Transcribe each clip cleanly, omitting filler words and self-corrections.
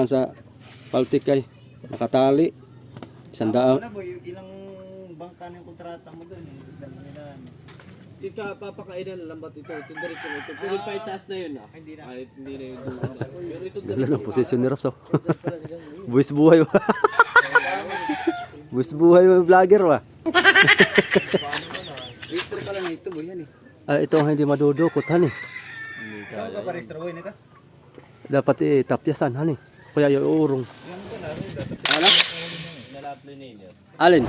Sa Paltikay, nakatali. 100. Wala boy, ilang bangka ng kontrata mo doon. Di ka papakainan ng lambat ito. Ito diretso ito. Pero pa itaas na yun ah. Hindi na. Kahit hindi na yung dulo na. Pero ito Wala diretso. na posisyon ni Raps. Buwis buhay ba? Buwis buhay ba yung vlogger ba? Register pa lang ito boy, yan eh. Ah, ito ang hindi madudukot, hani. Ikaw ka pa register boy nito? Dapat tapyasan, hani. Kaya yung urong. Ano? Nalapli ninyo. Alin?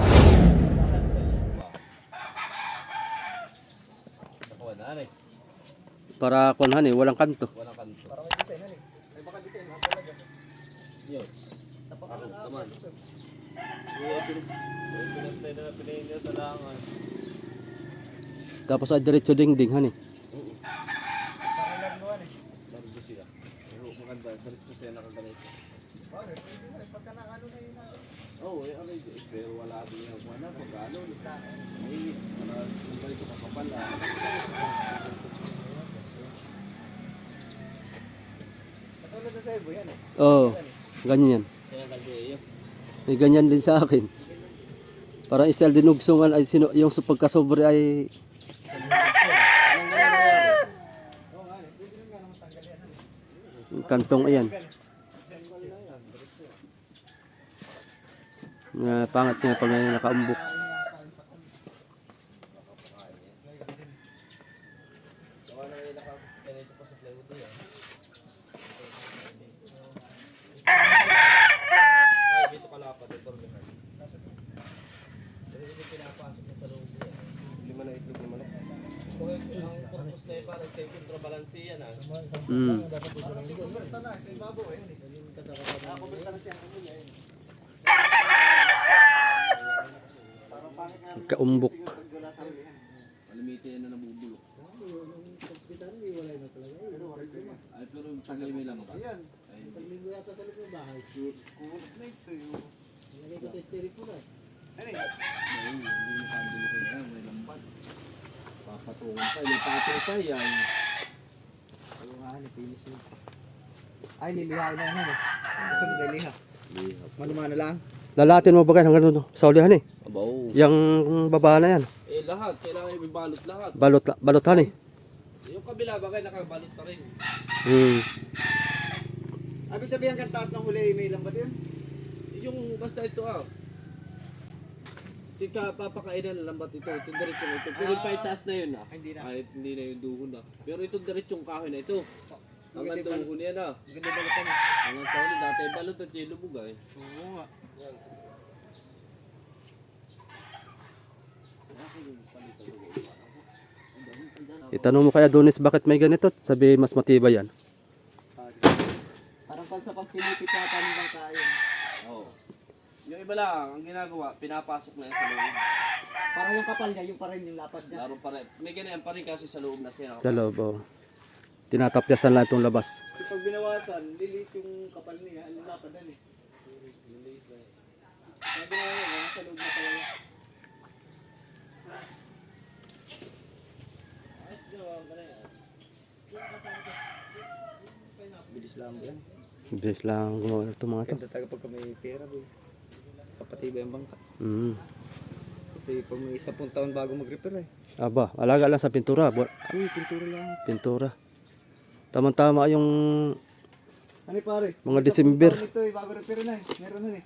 Nakuha na rin. Para kung hani, walang kanto. Walang kanto. Para may design yan eh. May baka design mo talaga. Yun. Ako, taman. Pinagtay na pinagtay na talangan. Tapos ay diretso dingding, hani. Para largoan eh. Largo sila. Pero maganda. Diretso siya nakaganito. Pagka na ano na yun. Oo, pero wala din yung buwan na. Pagkano. Mainit. Para ito kakapal. Katulad na sa ibo yan eh. Oo, ganyan. Kaya kasi yun. May ganyan din sa akin. Parang style dinugsungan ay yung pagkasobre ay kantong iyan. Pangat nga pag nakaumbok. Ang purpose na yun para sa kontrabalansi yan ah. Kaumbok. Malimiti yan na nabubulok. Ay, pero tagay may lang ba? Yan. Ay, Kukulot na ito yung... nalagay ko sa stereo po na. Ano eh? Hindi mo kandilo ko yan, may lambat. Papatungan pa, yung patong pa yan. Ano nga ano, finish yun. Ay, lilihain na yan eh. Gusto mo kayo liha? Manumano lang. Lalatin mo ba kayo hanggang doon? Sa ulihan eh. Abaw. Yung baba na yan. Eh lahat, kailangan yung balot lahat. Balot hani. Yung kabila bagay nakabalot pa rin. Abig sabihin kang taas ng huli, may lambat yun? Yung basta ito ah. Di ka papakainan ng lambat ito. Ito diretsong ito. Pero pa itaas na yun ah. Hindi na. Kahit hindi na yung duhon na. Pero ito diretsong kahoy na ito. Hanggang duhon yan ah. Ganda balitan eh. Hanggang sa huli dati balot at yung lubog ay. Oo nga. Itanong mo kaya Donis bakit may ganito? Sabi mas matibay yan. Parang pan sa pagpilipit na tanong bang kain. Oo. Yung iba lang, ang ginagawa, pinapasok na yan sa loob. Parang yung kapal niya, yung pa rin yung lapad niya. Laro pa rin. May ganyan pa rin kasi sa loob na siya. Sa loob, oh. Tinatapyasan lang itong labas. So, pag binawasan, lilit yung kapal niya, yung lapad na eh. Sabi nga yun, nasa loob na pala yun. Ayos gawa ka na yan. Bilis lang yan. Bilis lang gumawa ito mga to. Ganda talaga pagka may pera boy. Papatibay ang bangka. Kasi pag may 10 taon bago mag-repair eh. Aba, alaga lang sa pintura. Ay, pintura lang. Pintura. Tama-tama yung Ano pare? Mga 10 December. taon ito eh, bago repair na eh. Meron na eh.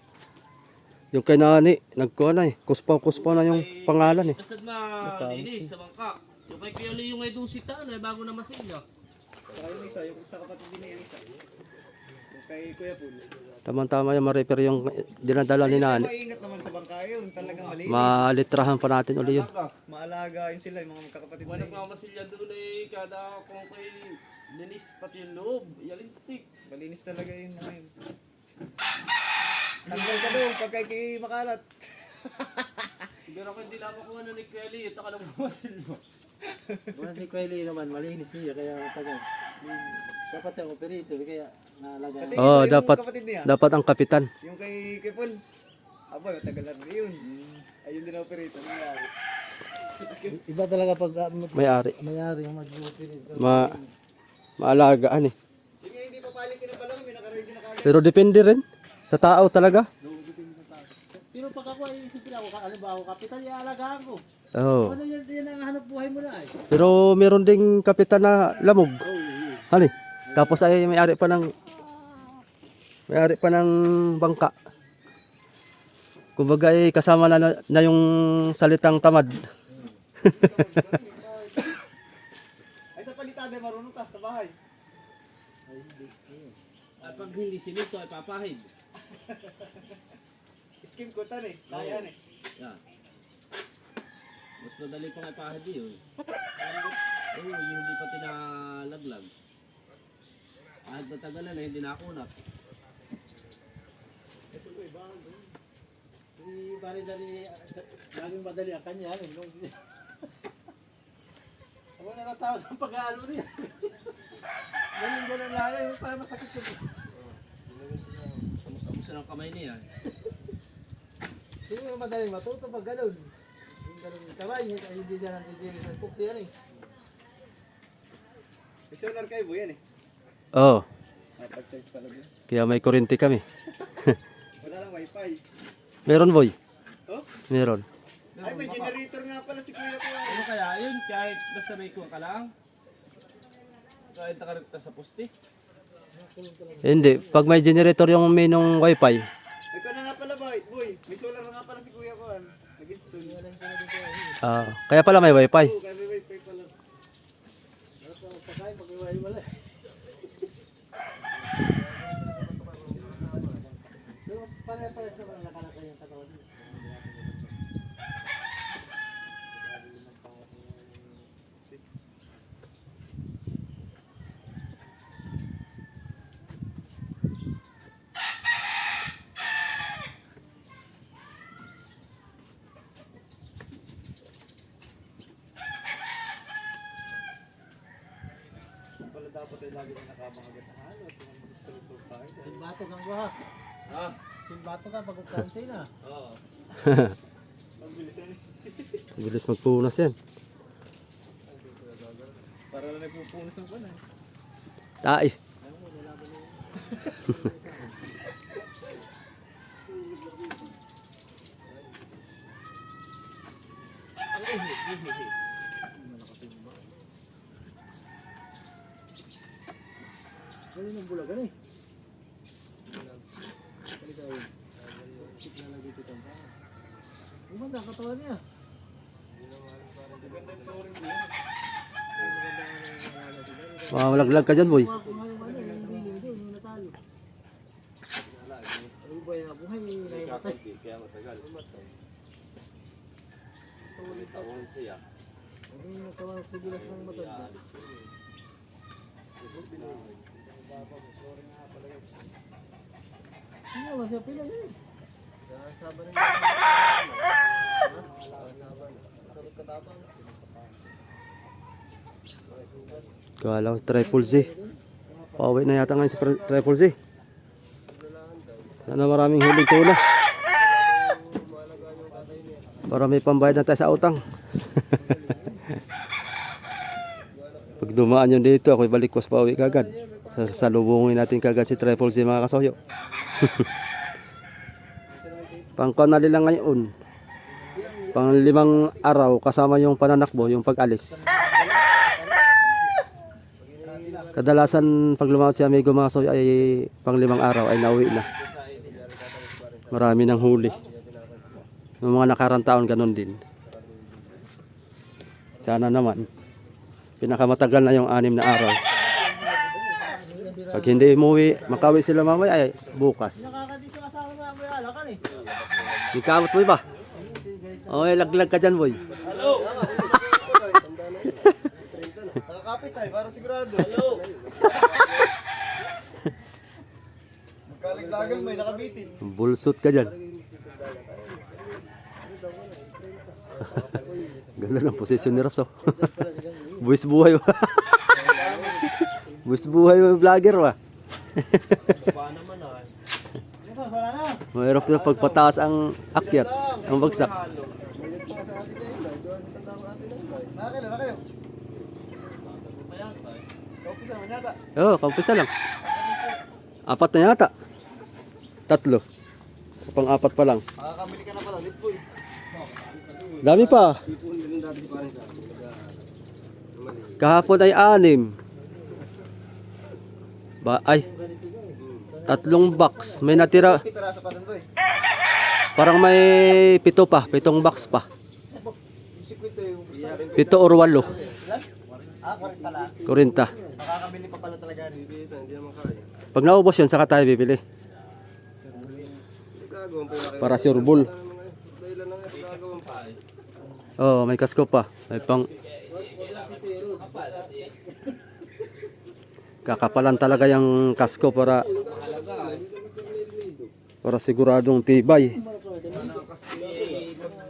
yung kay nani, nagkuha na eh. Kuspa na yung pangalan eh. Basta na linis sa bangka. Yung kay Pioli yung ay dusita na bago na masilya. Saka yung isa, yung sa kapatid din yung isa. Yung kay Kuya Pool. Tama-tama yung ma-repair yung dinadala ni nani. Maingat naman sa bangka yun. Talagang malinis. Malitrahan pa natin uli yun. Maalaga yun sila, yung mga magkakapatid Wala na na masilya doon eh. Kada kung kay linis pati yung loob. Yalintik. malinis talaga yun. Tanggal ka doon pagka kay makalat. Pero kung hindi lang ako ano ni Pioli, ito ka lang masilya. Buwan si Kweli naman, malinis niya, kaya taga. Dapat ang operito, kaya naalaga. Pati Oo, isa yung dapat. kapatid niya. Dapat ang kapitan. Yung kay Paul. Aba, matagal na rin yun. Ayun din ang operito. Nangyari. Iba talaga pag May-ari. mayari ang mag-operito. Maalagaan eh. Yung nga hindi papalikin ng balong, may nakaready na kagad. Pero depende rin sa tao talaga. Pero pag ako ay isipin ako, halimbawa ako kapitan, iaalagahan ko. Oo. Ano yan ang hanap buhay mo na ay. Pero meron ding kapitan na lamog. Hali. Tapos ay may-ari pa ng bangka. Kumbaga ay kasama na yung salitang tamad. Ay sa palitada, marunong ka sa bahay. At pag hindi sinito ay papahid. Skim ko tan eh. Kaya eh. Yan. Mas madali pang ipahid yun. Oo, yung hindi pa tinalaglag. Kahit matagalan na hindi nakunat. Hindi bali-dali, laging madali ang kanya. Ako na natawa sa pag-aalo niya. Ganun lang yung para masakit siya. Kamusta ng kamay niya. Sino yung madali matuto pag ganun? Yung ganun yung kamay, hindi siya nandiyan sa puksi yan eh. Misionar kayo po yan eh. Oo. Pag-charge pala din. Kaya may kuryente kami. Wala lang wifi. Meron boy. Oh? Meron. Ay, may generator nga pala si kuya ko. Ano kaya yun? Kahit basta may kuha ka lang? Kahit nakarekta sa poste? Hindi. Pag may generator yung minong wifi. Ikaw na nga pala boy. Boy, may solar na nga pala si kuya ko. Nag-install. Kaya pala may wifi. Oo, kaya may wifi pala. Pagkain, pag-iwalay-wala. Pero pare-pare sa mga nakalaka yung katawan niya. Pala dapat ay lagi na nakamahagat sa halo. Simbato kang buha. Ah, Simbato ka pag ukante na. oo. Ang bilisan eh. Bilis magpunas yan. Para na nagpupunas ng panay. Tae. Ganun ang bulagan eh. Umanda katawan niya. Malaglag ka dyan boy. Kung ngayon ano, yung billing doon, yung natalo. Ano ba yung buhay, naimatay. Kaya matagal. Tawon siya. Ano yung natawa sa bilas ng matanda. Ano ba siya pila yun? Sasaban na Kala ko triple Z. Pauwi na yata ngayon sa triple Z. Sana maraming huling tuna. Para may pambayad na tayo sa utang. Pag dumaan yun dito, ako'y balikwas pa uwi kagad. Salubungin natin kagad si triple Z mga kasoyo. Pangkanali lang ngayon. Pang 5 araw kasama yung pananakbo, yung pag-alis. Kadalasan pag lumawat si amigo mga kasoyo ay pang 5 araw ay nauwi na. Marami ng huli. Yung mga nakarang taon ganun din. Sana naman pinakamatagal na yung 6 na araw. Pag hindi umuwi, makawi sila mamaya ay bukas. nakakadito kasama sa amoy alakan eh. Ikaw boy ba? Oy, laglag ka dyan boy. Hello! Nakakapit tayo, para sigurado. Hello! Magkalaglagan may nakabitin. Bulsot ka dyan. Ganda ng posisyon ni Raps oh. Buwis buhay ba? Buwis buhay ba yung vlogger ba? Wala na. Mahirap na pagpataas ang akyat, ang bagsak. Nakakailan na kayo? Kaumpisa naman yata. Oo, kaumpisa lang. 4 na yata. Tatlo. Pang-apat pa lang. Makakabili ka na pala ulit, boy. Dami pa. Kahapon ay 6. Ay. 3 box. May natira. 50 piraso pa dun, boy. Parang may 7 pa. 7 box pa. Yung 50 yung isa. 7 or 8. Ilan? Ah, 40 lang. 40. Makakabili pa pala talaga. Hindi naman kaya. Pag naubos yun, saka tayo bibili. Para sure bull. Oh, may kasko pa. May pang... Kakapalan talaga yung kasko para siguradong tibay.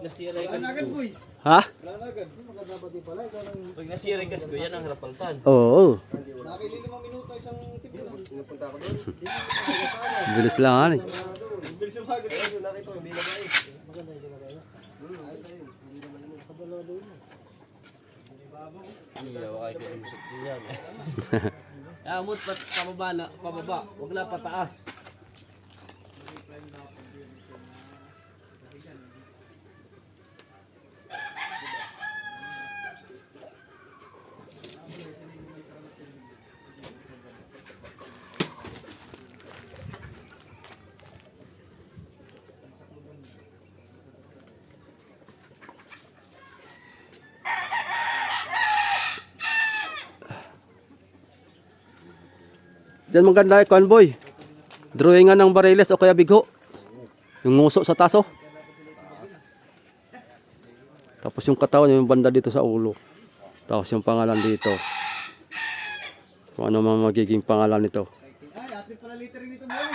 Nasira yung Agad, boy. Ha? Agad. Pag nasira yung kasko, yan ang rapaltan. Oo. Nakili 5 minuto isang tip lang. Pinupunta ako doon. Bilis lang ano eh. Bilis yung agad. Nakita ko, hindi na ba Iya, wakay pinumusok din yan. Amot pababa na, pababa. Huwag na pataas. Diyan maganda yung convoy. Drawingan ng bariles o kaya bigho. Yung nguso sa taso. Tapos yung katawan, yung banda dito sa ulo. Tapos yung pangalan dito. Kung ano man magiging pangalan nito. Ay, atin pala lettering nito, boy.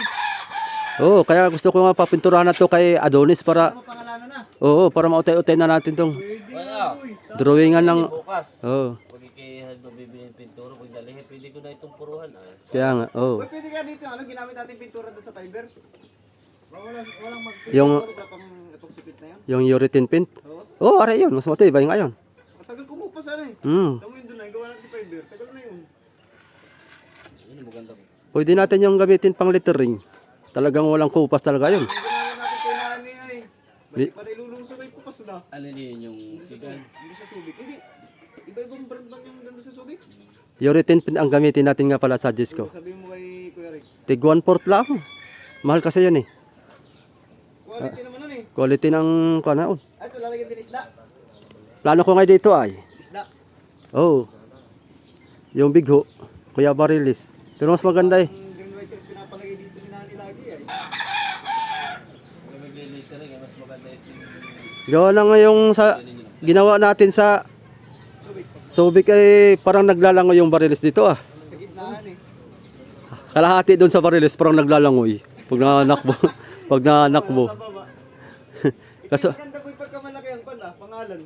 Oo, kaya gusto ko nga papinturahan na to kay Adonis para... Ano pangalanan na? Oo, para mautay-utay na natin tong Pwede nga, boy. drawingan ng... Bukas. Oo, Pag ikihag na bibili yung pinturo, pag dalihin, pwede ko na itong puruhan. Ay. kaya nga, oo. Boy, pwede ka dito. Ano ginamit natin pintura doon sa fiber? Walang Yung- itong sipit na yan. Yung urethane paint. Oo. Oo, aray yun. Mas matibay ngayon. Matagal kumupas sana eh. Hmm. Tamo yun doon na, gawa natin sa fiber. Tagal na yun. Yun ang maganda. Pwede natin yung gamitin pang lettering. Talagang walang kupas talaga yun. Yung ginamit natin kay nani ay. Balik pa na ilulungsok ay kupas na. Alin yun yung sigan? Hindi sa Subic. Hindi. Iba-ibang brand bang yung ganda sa Subic? Urethane paint ang gamitin natin nga pala sa Jesco. Sabihin mo kay Kuya Rick. Tig 1/4 lang. Mahal kasi yun eh. Quality naman nun eh. Quality ng kanaon. Ay, ito lalagyan din isda. Plano ko nga dito ay. Isda. Oh. Yung bigho. Kuya Barilis. Pero mas maganda eh. Ang green white yung pinapalagay dito ni nani lagi ay. Kung maglilitering, mas maganda ito yung... Gawa na nga yung sa ginawa natin sa Subic. Subic ay parang naglalangoy yung Barilis dito ah. Sa gitnaan eh. Kalahati doon sa Barilis parang naglalangoy. Pag nanakbo. Pag nanakbo. Sa baba. Kaso Maganda boy pagka malaki ang pan pangalan.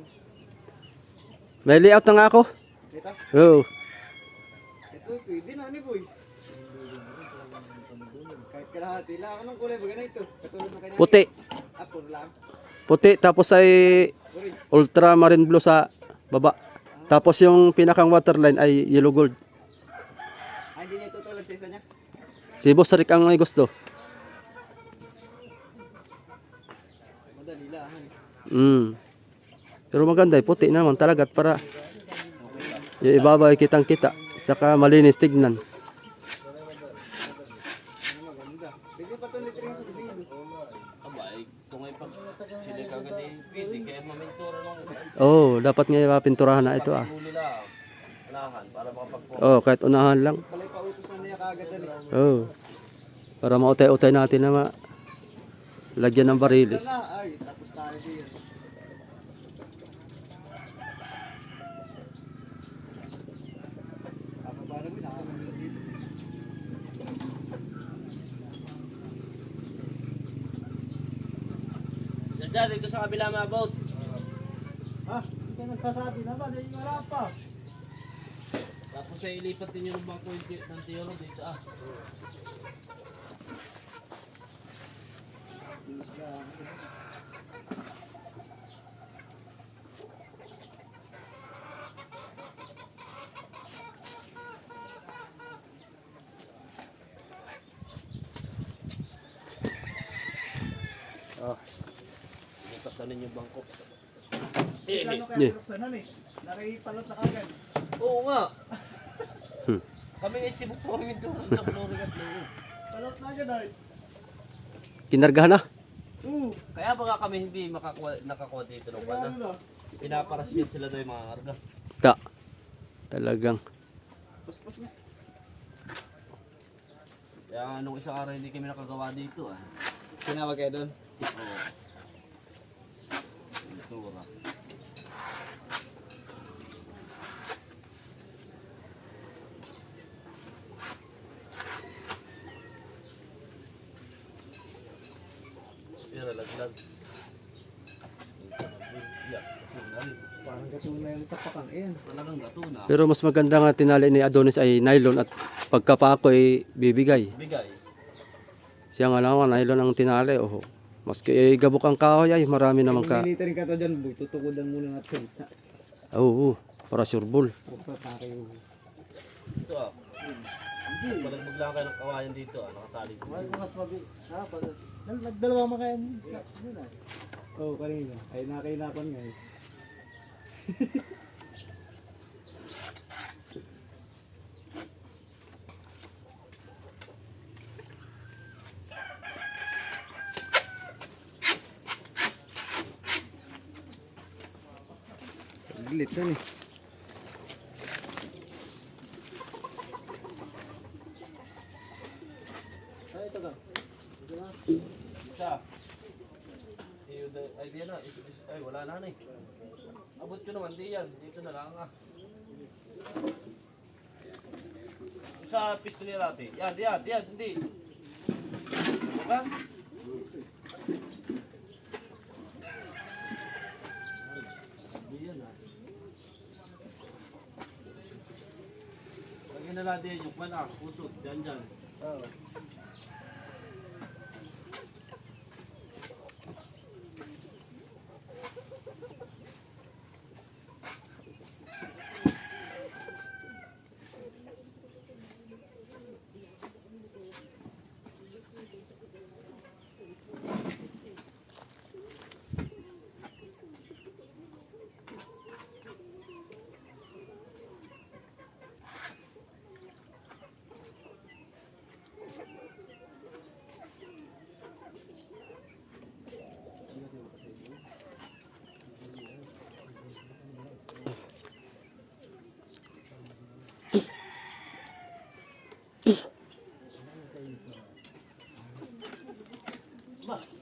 may layout na nga ako. Ito. Oo. Ito, pwede na ni boy. Kahit kalahati. Lang anong kulay ba ganito? Katulad ng kanya. Puti. Ah, puro lang. Puti tapos ay Orange. ultramarine blue sa baba. Tapos yung pinakang waterline ay yellow gold. Ah, hindi niya tutulad sa isa niya. Si Boss Rick ang may gusto. Madali lang. Pero maganda eh, puti naman talaga at para yung ibabaw ay kitang-kita. Tsaka malinis tignan. Maganda. Bigyan pa itong lettering sa bibig. Aba, eh, kung ay pag sila kagad eh, pwede. Kaya mamintura nung... Oh, dapat nga pinturahan na ito ah. Huli lang. Anahan, para makapagpo. Oh, kahit unahan lang. Palay pautos na niya kaagad dali. Oh. Para mautay-utay natin na lagyan ng barilis. Na, ay, tapos tayo din. Apa ba naman nakakabili dito? Diyan, dito sa kabila mga boat. Ha? Hindi ka nagsasabi naman, eh, wala pa. Tapos ay ilipat din yung bangko ng tiyoro dito ah. buksanin yung bangko. Plano kaya Yeah. tinuksanan eh. Nakipalot na kagad. Oo nga. Hmm. Kami ay sibuk po kami doon sa flooring at loob. Palot na agad ay. Kinargahan na. Kaya baka kami hindi nakakuha dito ng Ano banda. na? Pinaparasyon sila doon yung mga karga. Ta. Talagang. Puspos na. Kaya nung isang araw hindi kami nakagawa dito ah. Tinawag kayo doon? Oo. Pintura. Pero laglag. Yeah, gatuna rin. Parang gatuna yung tapakan. Ayan. Talagang gatuna. Pero mas maganda nga tinali ni Adonis ay nylon at pagkapako ay bibigay. Bigay. Siya nga lang nylon ang tinali. Oh. Maski gabok ang kahoy ay marami naman ka. Kung military ka to dyan, boy, tutukodan muna natin. Oo, para sureball. Pagpapake yung... Ito ah. Balagbag lang kayo ng kawayan dito ah. Nakatali ko. Wala mas mag... Nagdalawa makayan. Yun ah. Oo, kanina. Ay, nakahinapan nga eh. Saglit na eh. Ay, ito ka. Isa. Ay, di yan na. Ay, wala na na eh. Abot ko naman, di yan. Dito na lang ah. Sa pistol ni Rati. Yan, hindi. Diba? Di yan ah. Lagyan na natin yung kwan ah, pusod. Dyan. Oo.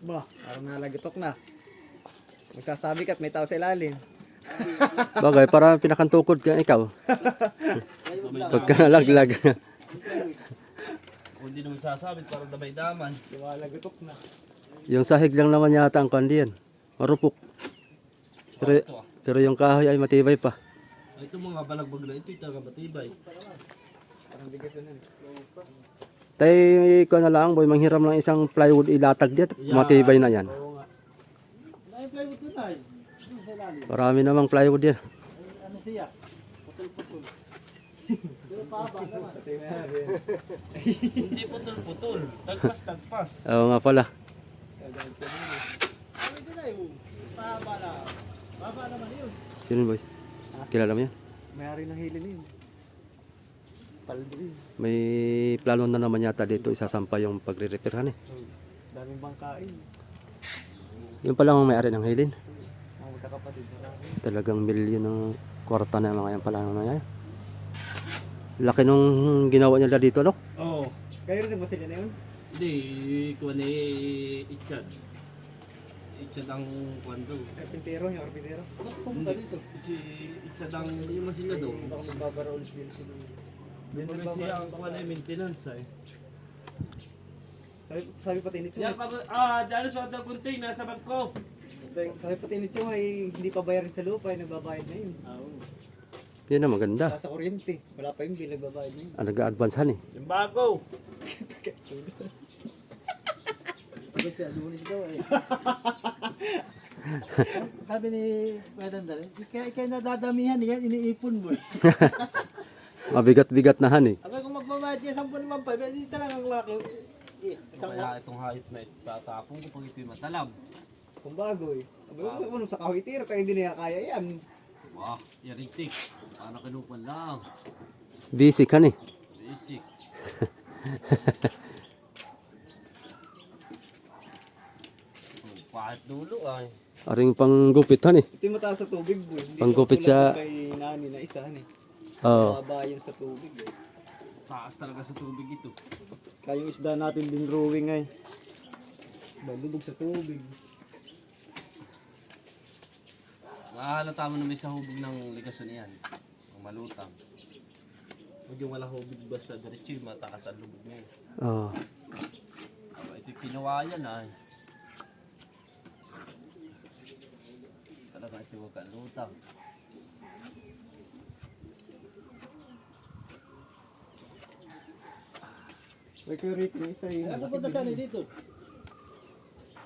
Ba, parang nalagitok na. Magsasabi ka at may tao sa ilalim. Bagay, para pinakantukod ka ikaw. Pagka nalaglag. Kung hindi naman sasabit, parang damay-daman. Lumalagitok na. Yung sahig lang naman yata ang kandiyan. Marupok. Pero, Ito ah. pero yung kahoy ay matibay pa. Ito mga balagbag na ito, talaga matibay. Parang bigas na eh. Tay, ko na lang, boy, manghiram lang isang plywood ilatag diyan. Matibay na yan. Oo nga. Ay, plywood doon ay. Doon sa ilalim. Marami namang plywood yan. Ay, ano siya? Putol-putol. Pero pahaba naman. Patay na yan. Hindi putol-putol. Tagpas. Oo nga pala. Ano din ay, pahaba na. Pahaba naman yun. Sino boy? Kilala mo yan? May-ari ng hili na yun. Paldo yun. May plano na naman yata dito isasampa yung pagre-repairhan eh. Daming bangkain. Yung pala ang may-ari ng Hilin. Mga magkakapatid. Marami. Talagang milyon ng kwarta na mga yan pala na yan. Laki nung ginawa nila dito, no? Oo. Kayo rin ba sila na yun? Hindi, kuha ni Itchad. Si Itchad ang kuhan daw. Karpintero, yung karpintero. Ba't pumunta dito? Si Itchad ang hindi naman sila daw. Baka magbabara ulit din sila. Pero siya ang kuha na maintenance eh. Sabi pati ni Chong. Yan pa, Janos, wag daw gunting, nasa bag ko. Sabi pati ni Chong ay hindi pa bayarin sa lupa, ay nagbabayad na yun. Yan na maganda. Sa kuryente, wala pa yung bill, nagbabayad na yun. Nag-a-advancehan eh. Yung bago. Sabi siya, Adonis daw eh. Sabi ni Kuya Dandal, kaya nadadamihan yan, iniipon mo. Mabigat-bigat na han eh. Sabi kung magbabayad niya 10 naman pa, hindi talagang laki. Kaya itong hayop na ito, tatapon ko pag ito'y matalam. Kung bagoy. Ano sa kahoy tira, tayo hindi niya kaya yan. Wah, yaritik. Paano kinukuan lang? Busy ka ni. Basic. Oh, kahit dulo ay. Aring panggupitan eh. Ito yung mataas sa tubig, boy. Hindi Panggupit tulad sa- ng kay nani na isa, eh. Oo. Mababa yun sa tubig, eh. Taas talaga sa tubig ito. Kaya yung isda natin din drawing ay. Balubog sa tubig. Nakahalata mo na may sa hubog ng ligason yan. Ang malutang. Huwag yung wala hubog basta diretso yung matakas ang lubog niya. Oo. Ito kinawayan ay. Talaga ito huwag kang lutang. May kurik na isa yun. Ano punta saan dito?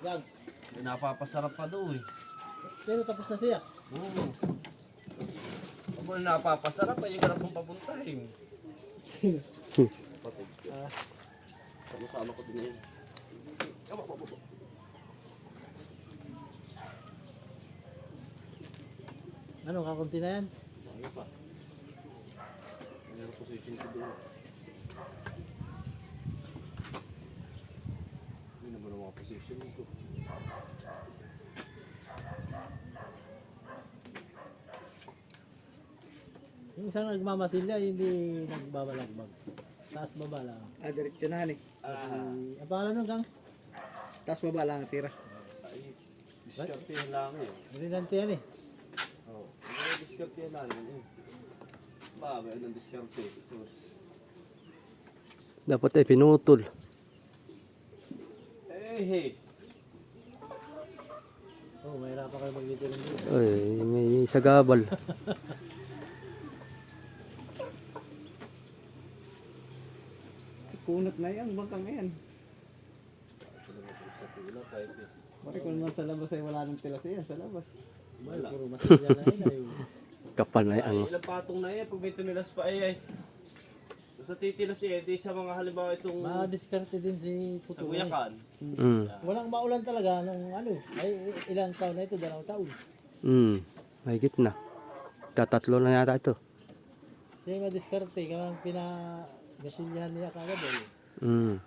Gag. May napapasarap pa doon eh. Pero tapos na siya. Oo. Pag wala napapasarap ay yung harap mong papuntahin. Patay ka. Sama-sama ko din na yun. Ano, kakunti na yan? Ayaw pa. Mayroon position ko doon. Hindi naman ang mga position ko. Yung isang nagmamasilya, hindi nagbabalagbag. Taas baba lang. Diretso na, eh. Ang pangalan ng gangs? Taas baba lang ang tira. Ay, diskarte yan lang eh. Rinante yan eh. Oo. Ay, diskarte yan lang yun eh. Babay ng diskarte. Sus. Dapat ay pinutol. Eh, hey. Oh, mahirapan kayo maglito ng dito. Ay, may sagabal. Kunot na yan, bangkang na yan. Sa tula kahit eh. Bakit kung naman sa labas ay wala nang tilas yan sa labas. Wala. Puro masilya na yun ay. Kapal na Ay, ang... ilang patong na yan. Pag may tumilas pa ay. Basta titilas eh. Di sa mga halimbawa itong Madiskarte din si Puto. eh. Saguyakan. Walang maulan talaga nung ano. Ay, ilang taon na ito, 2 taon. Mahigit na. Tatatlo na yata ito. Siya yung madiskarte, kaya pinagasilyahan niya kagad eh.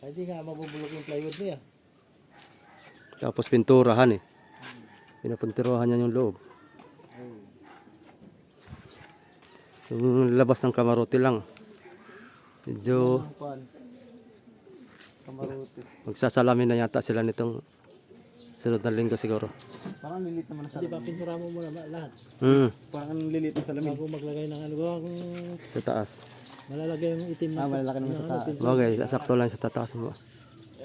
Ay di nga mabubulok yung plywood niya. Tapos pinturahan eh. Pinapinturahan niya yung loob. Yung labas ng kamarote lang. Medyo Ang kuhan. Kamaruti. magsasalamin na yata sila nitong sunod na linggo siguro. Parang lilit naman na Hindi ba pintura mo muna lahat? Parang lilit na sa lamig. Bago maglagay ng ano ba kung Sa taas. malalagay yung itim na. Malalaki naman sa taas. Okay, sakto lang sa taas mo.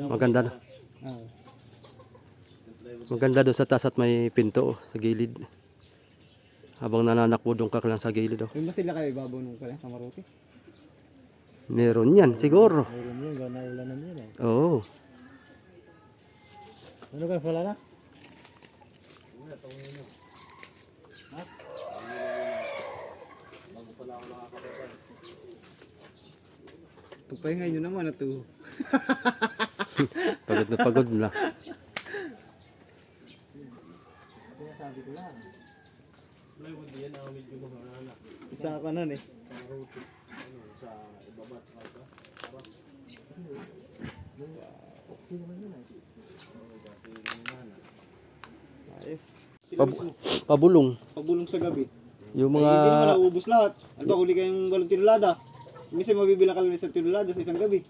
Maganda na. Maganda doon sa taas at may pinto sa gilid. Habang nananakbo doon ka lang sa gilid. Yung ba sila kayo ibabaw nung pala, kamaruti? Meron yan siguro. Mayroon yun, gawa na ulanan yun eh. Oo. Ano ka, wala na? Pagpahinga nyo naman ito. Pagod na. Sabi ko lang. Plywood yan ang medyo mahana. Isa ka na eh. Sa ibabat. Oxy naman yun eh. Ayos. Pabulong. Pabulong sa gabi. Yung Ay, hindi naman mga naubos lahat. Ano ba, huli kayong balong tinulada? Minsan mabibila ka lang sa tinulada sa isang gabi.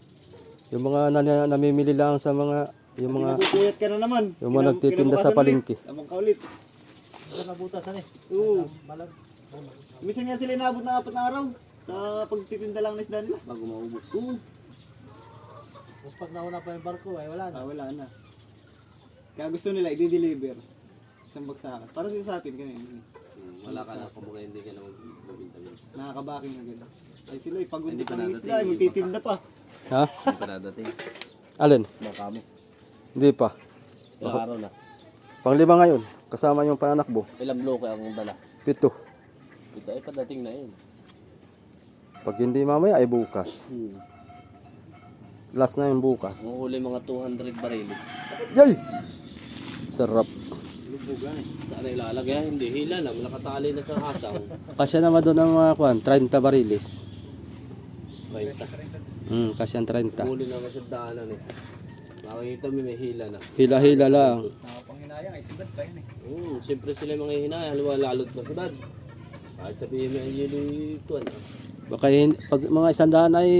namimili lang sa mga yung mga Pinagpupuyat ka na naman. yung mga nagtitinda sa palengke. Abang ka ulit. Ito nabutasan eh. Oo. Malag. Minsan nga sila inabot na 4 na araw sa pagtitinda lang ng isda nila. Bago maubos. Oo. Tapos pag nauna pa yung barko ay wala na. Wala na. Kaya gusto nila i-deliver isang bagsakan. Para sa atin kanina. Wala ka na. Kumbaga hindi ka na magbinta-binta. Nakakabaking na gano'n. Ay sila pagod Hindi na pa ng nadating isda, ay magtitinda pa. Ha? Hindi pa nadating. Alin? Baka mo. Hindi pa. Ilang araw na. Pang-5 ngayon. Kasama yung pananakbo. Ilang bloke ang dala. 7. Ito ay padating na yun. Pag hindi mamaya ay bukas. Last na yung bukas. Mahuli mga 200 bariles. Yay! Sarap. Lubugan eh. Saan ilalagay? Hindi, hila lang. Nakatali na sa hasang. Kasi naman doon ang mga kuan, 30 bariles. 30. Kasi ang 30. Huli naman sa daanan eh. Makikita mo may hila na. Hila-hila lang. Nakapanghinayang ay sibat pa yun eh. Siyempre sila yung mga hinay. Halimbawa lalot pa sila. Kahit sabihin mo yung yelo ito. Baka pag mga 100 ay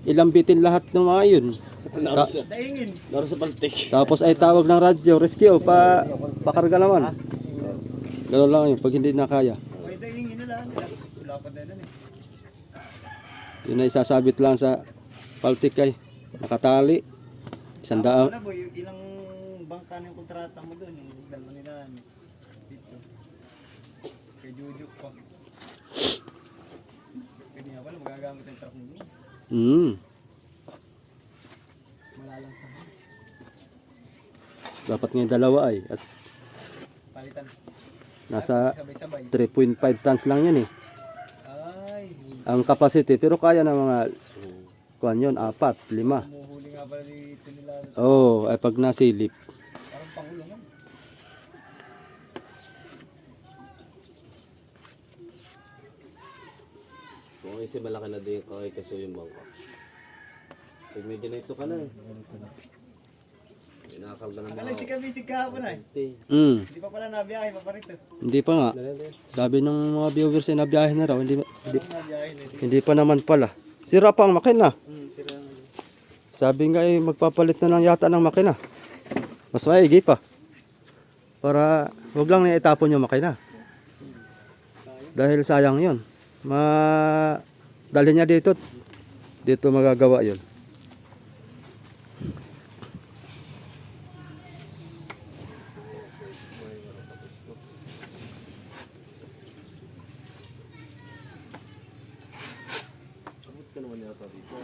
ilang bitin lahat ng mga yun. Daingin. Laro sa paltik. Tapos ay tawag ng radyo, rescue, pakarga naman. Gano'n lang yun, pag hindi na kaya. Ay daingin na lang. Wala pa din eh. Yun ay sasabit lang sa paltik ay nakatali. 100. Wala boy, ilang bangka ng kontrata mo doon, yung dalawa nila dito. Kay Jujuk pa. Pwede nga pala magagamit ang truck mo doon. Malalang sa Dapat ngayon dalawa ay. At palitan. nasa Sabay-sabay. 3.5 tons lang yan eh. Ay, Ang capacity, pero kaya na mga kuan yun, 4, 5. humuhuli nga pala dito nila. Oo, ay pag nasilip. Parang pangulungan. Kung kasi malaki na din kay kaso yung bangka. Pag medyo na ito ka na eh. Inakal ka na Akala si Kabisig kahapon ay. Hindi pa pala nabiyahe pa pa rito. Hindi pa nga. Sabi ng mga viewers ay nabiyahe na raw. Hindi, Nabiyahe na. hindi pa naman pala. Sira pa ang makina. Sira na. Sabi nga ay magpapalit na lang yata ng makina. Mas maigi pa. Para wag lang na itapon yung makina. Dahil sayang yun. Dalhin niya dito. Dito magagawa yun. Sabot ka naman yata dito.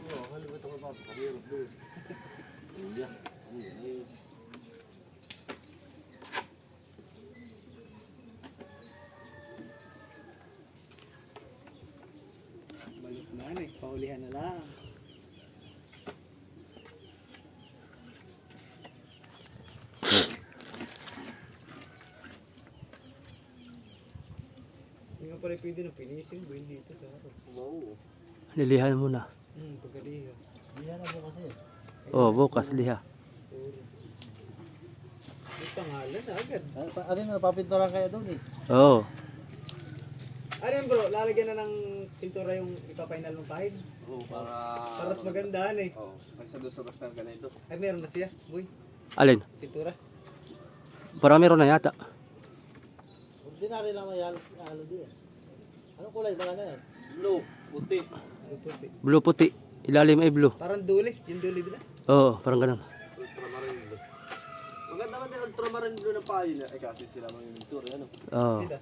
Oo, halibot ako papakahirap doon. Yeah. Balik na eh. Paulihan na lang. Hindi nga pala pwede na finishing buhay dito sa araw. Wow. Lilihan muna. Pagkaliho. Hindi yan ako kasi. Oh, bukas liha. May pangalan agad. Ano yung napapinturan kaya doon eh? Oo. Ano yan bro? Lalagyan na ng pintura yung ipapainal ng pahid. Oo, para... Para mas magandaan eh. Oo, kaysa doon sa kastal ka na ito. Ay meron na siya, boy. Alin? Pintura. Para meron na yata. Ordinary lang may ano din. Anong kulay ba na yan? Blue, puti. Ay, puti. Blue puti. Ilalim ay blue. Parang duli. Yung duli nila. Oo, parang ganun. Ultramarine blue. Maganda man din ultramarine blue na payo na. Eh kasi sila mga inventory, ano? Oo. Sila.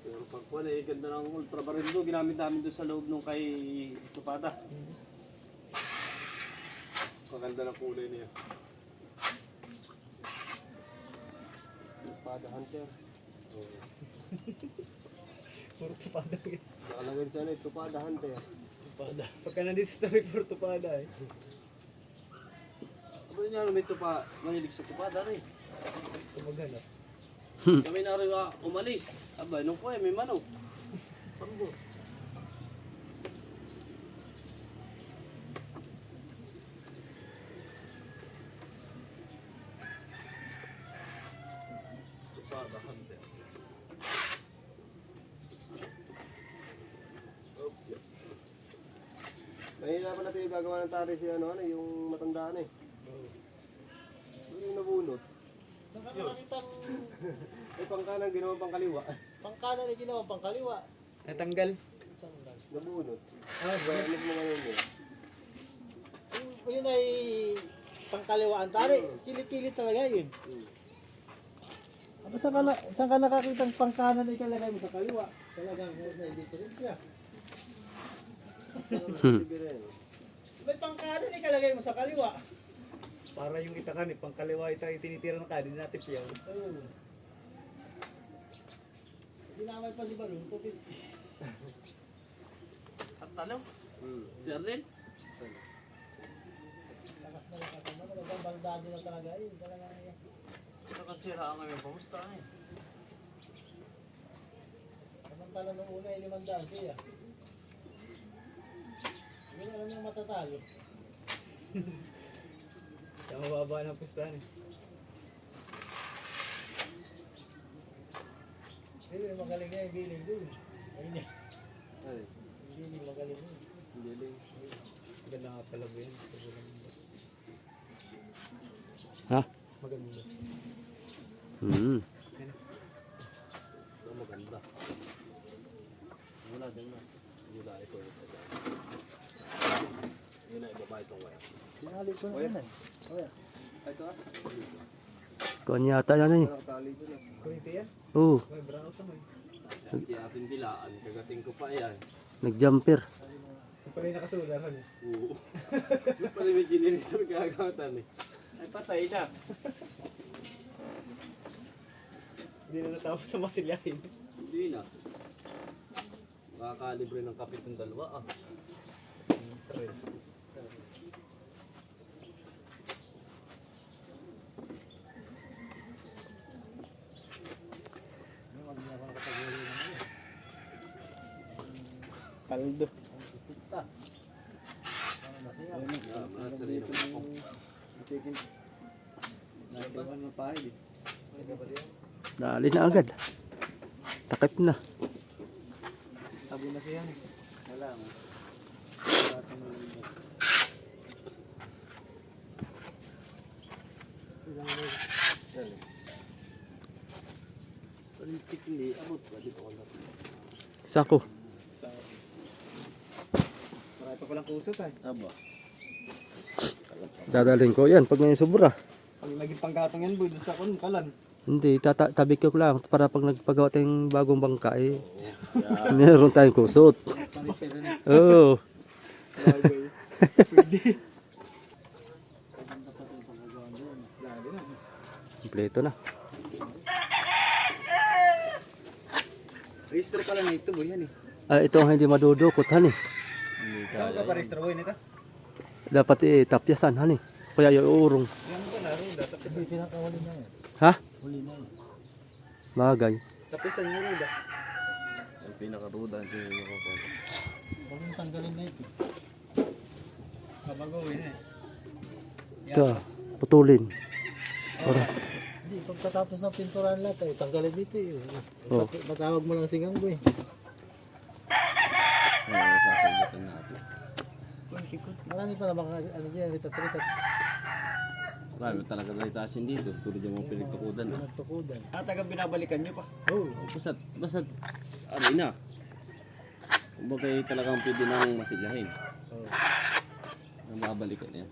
Pero pag wala eh, ganda ng ultramarine blue. Ginamit namin doon sa loob nung kay Tupada. Maganda ng kulay niya. Tupada Hunter. Puro tupada. Nakalagay sa ano, Tupada Hunter. Tupada. Pagka nandito sa tabi, puro tupada eh. Sabi niya, may tupa, mahilig sa Tupada rin. Tumagan ah. Kami na rin umalis. Aba, nung po eh, may manok. Sambo. Tupada Hunter. Mahirapan natin yung gagawa ng tari si ano, yung matandaan eh. Ano yung nabunot? Saan ka nakakitang Ay, pangkanan, ginawa pang kaliwa. pangkanan na ginawa pang kaliwa? Natanggal. Nabunot. Ah, Kaya ano mo ngayon eh. Yun ay pangkaliwaan tali. Kilit-kilit talaga yun. Saan ka nakakitang pangkanan na ikalagay mo sa kaliwa? Talagang may diferensya. Sige rin. May pangkanan na ikalagay mo sa kaliwa. para yung itakan eh. Pangkaliwa tayo tinitira ng kanin natin piyaw. Oo. Dinamay pa si Balong. Pupit. At tanong? Jardin? Lakas na lakas. Magandang daddy na talaga eh. Talaga eh. Nakasira ang ngayon, pamusta eh. Samantala nung una ay 500 siya. Hindi na alam yung matatalo. Kaya mababa ng pustahan eh. Hindi, magaling nga yung billing doon. Ayun niya. Ay, Hindi magaling yun. hindi. Ganda nga pala ba yan? Ha? Maganda. Hmm. Ito maganda. Wala din na. Wala ito. Yun na ibaba itong wire. Sinali ko na yan. Kaya. Ito ah. Kuan yata yan eh. Nakatali ko na. Kurite yan? Oo, May brown sa may. Kaya ating dilaan, kagating ko pa yan. nag-jumper. Yung pala yung nakasulat eh. Oo. Yung pala may generator gagawatan eh. Ay patay na. Hindi na natapos sa masilyahin. Hindi na. Makakalibre ng kapit ng dalawa ah. Paldo. At sa rin ako. Second. Nakagawa ng pahid eh. Dali na agad. Takip na. Tabo na siya eh. Wala mo. Palintik hindi. Abot ba dito ko lang. Sako. Marami pa palang kusot eh. Aba. Dadalhin ko yan pag may sobra. Pag naging panggatong yan boy, dun sa kalan. Hindi, tabi ko lang para pag nagpagawa tayong bagong bangka eh. Meron tayong kusot. Sanit pero na. Oo. Pwede. Lagi na. Kompleto na. Registro pala na ito boy yan eh. Ah, ito ang hindi madudukot, hani. Ikaw ka pa registro boy nito? Dapat tapyasan, hani. Kaya yung urong. Yan ba na rin? Hindi, pinakawali na yan. Ha? Huli na yan. Bagay. Tapisan nyo rin ba? Ang pinakaruda ang sinunod ko po. Huwag mong tanggalin na ito. Kabagawin eh. Ito, putulin. Para. Hindi, pagkatapos ng pinturan lahat, eh, tanggalin dito eh. Oh. Matawag mo lang sigang ko eh. Ay, sasagutin natin. Marami pa na mga ano dyan, ritat-ritat. Marami talaga na itasin dito. Tulad yung mga pinagtukudan na. Nagtukudan. Tagang binabalikan nyo pa. Oh, Basta, ano na. Kumbaga talagang pwede nang masilahin. oh. Ang mabalikan yan.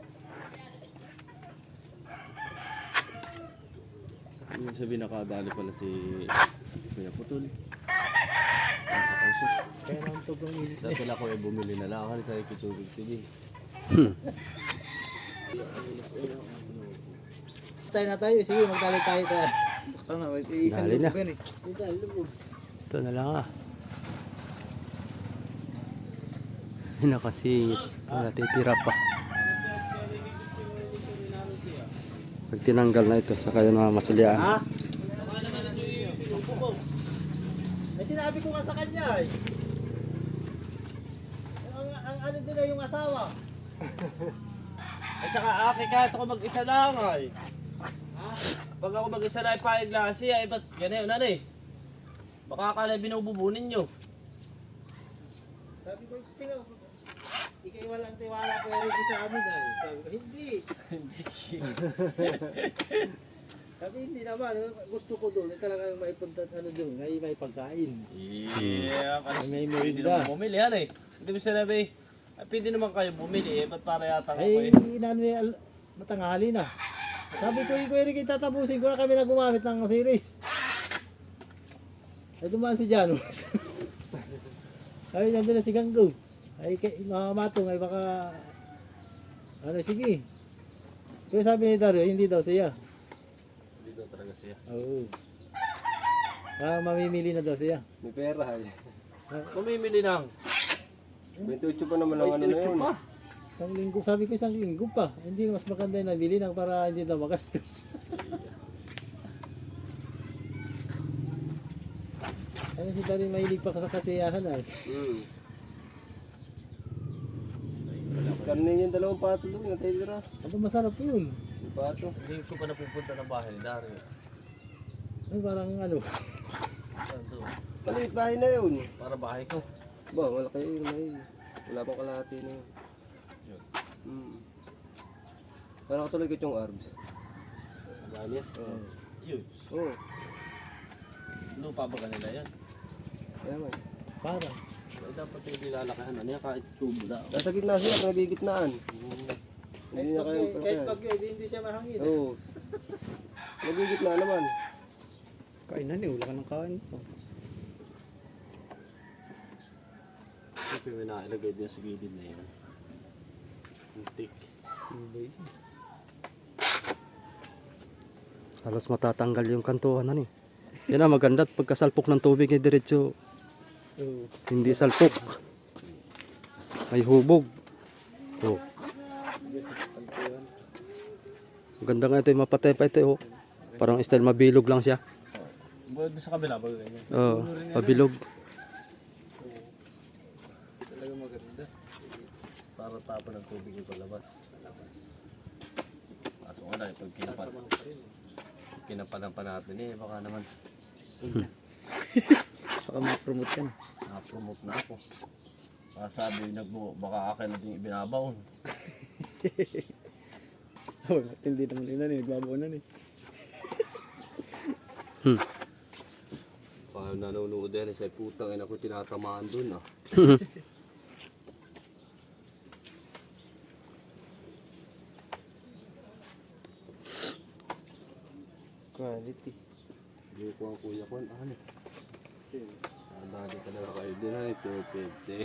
Yung sabi nakadali pala si Kuya Putol. Nasa kauso. Kaya nang tugong inis. Dati lang ako ay bumili na lang sa ikitubig sige. Tayo na tayo, sige magtali tayo tayo. Tama, isang Dali na. lubog yan eh. Isa, lubog. Ito na lang ah. Nakasingit. Natitira pa. Pag tinanggal na ito, saka yun na masilyaan. Ha? Ay sinabi ko nga sa kanya eh. Ang ano doon ay yung asawa. Ay saka akin kahit ako mag-isa lang ay. Pag ako mag-isa lang ay pahig lang siya ay ba't ganyan na eh. Baka akala binububunin nyo. Sabi ko, tingnan ko. Ikay walang tiwala ko Ricky sa amin ay. Sabi ko, hindi. Sabi hindi naman, gusto ko doon, talaga yung may punta ano doon, may pagkain. Yeah, May pwede merinda. naman bumili yan eh. Hindi mo sinabi, ay, pwede naman kayo bumili eh. Ba't para yata ako Ay, eh. inano niya, matanghali na. Sabi ko, Kuya Ricky, tatapusin ko na kami na gumamit ng series. Ay, dumaan si Janus. Ay, nandun na si Ganggo. Ay, makamatong, ay baka, ano, sige. Pero sabi ni Dario, hindi daw siya. Hindi daw talaga siya. Oo. Mamimili na daw siya. May pera eh. Pumimili ng 28 pa naman ang ano na 28 yun. pa. Isang linggo, sabi ko isang linggo pa. Hindi mas maganda yung nabili nang para hindi na magastos. Ano si Darin mahilig pa sa kasiyahan ay. Karne yung dalawang pato doon, yung tira. Aba masarap yun. Yung pato. Hindi ko pa napupunta ng bahay ni Dario. Ay, parang ano. Saan doon? Maliit bahay na yun. Para bahay ko. Ba, malaki yun. Wala pang kalahati na yun. Yun. Parang katulad ko yung arbs. Bahay niya? Oo. Yun. Oo. Lupa ba kanila yan? Kaya man. Parang. Ay, dapat yung nilalakahan. Ano yan? Kahit tubo na. Nasa gitna siya, nagigitnaan. Hindi niya kaya Kahit pag hindi siya mahangin. Oo. Nagigitna naman. Kainan eh, wala ka ng kain. Siyempre may nailagay din sa gilid na yan. Antik. Halos matatanggal yung kantuhan na eh. Yan ang maganda at pagkasalpok ng tubig ay diretso. Hindi salpok. May hubog. Oh. Ganda nga ito yung mapatay pa ito oh. Parang style mabilog lang siya. Doon sa kabila ba ganyan? Oo, pabilog. Talaga maganda. Para tapon ng tubig yung palabas. Kaso nga lang, pag kinapalan pa natin eh, baka naman Baka ma-promote ka na. na-promote na ako. Baka sabi baka akin na din ibinabaon. Oh, hindi naman yun na eh. Nagbabaw na eh. Baka nanonood din sa putang ina ko tinatamaan dun ah. Quality. Hindi ko ang kuya ko. Ano? Dali talaga kayo din na ito. Pwede.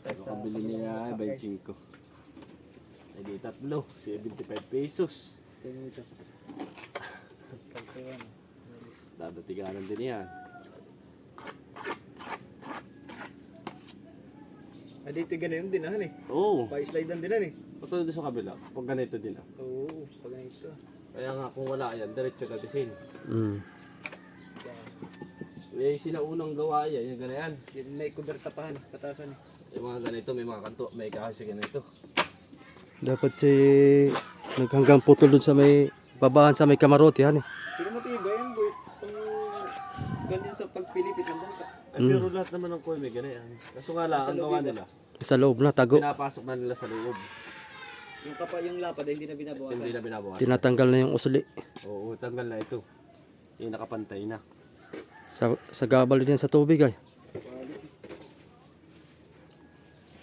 Nakabili niya 25. Ay di tatlo. 75 pesos. Dadatiganan din yan. Ah, dito ganun din ah, Oo. Pa-slidean din ah. Patulad sa kabila. Pag ganito din ah. Oo, pag ganito. Kaya nga kung wala yan, diretso na disin. Mm. May sinaunang gawa yan, yung ganayan. Yung may kuberta pa, katasan eh. Yung mga ganito, may mga kanto, may kahasi ganito. Dapat si naghanggang putol dun sa may babahan sa may kamarote yan eh. Pero matibay yan, boy. Kung ganyan sa pagpilipit ng bangka. Pero lahat naman ng kuya may ganayan. Kaso nga lang, ang gawa nila, Sa loob na, tago. pinapasok na nila sa loob. Yung lapad ay hindi na binabawasan. Hindi na binabawasan. Tinatanggal na yung usli. Oo, tanggal na ito. Yung nakapantay na. Sa gabal din sa tubig ay.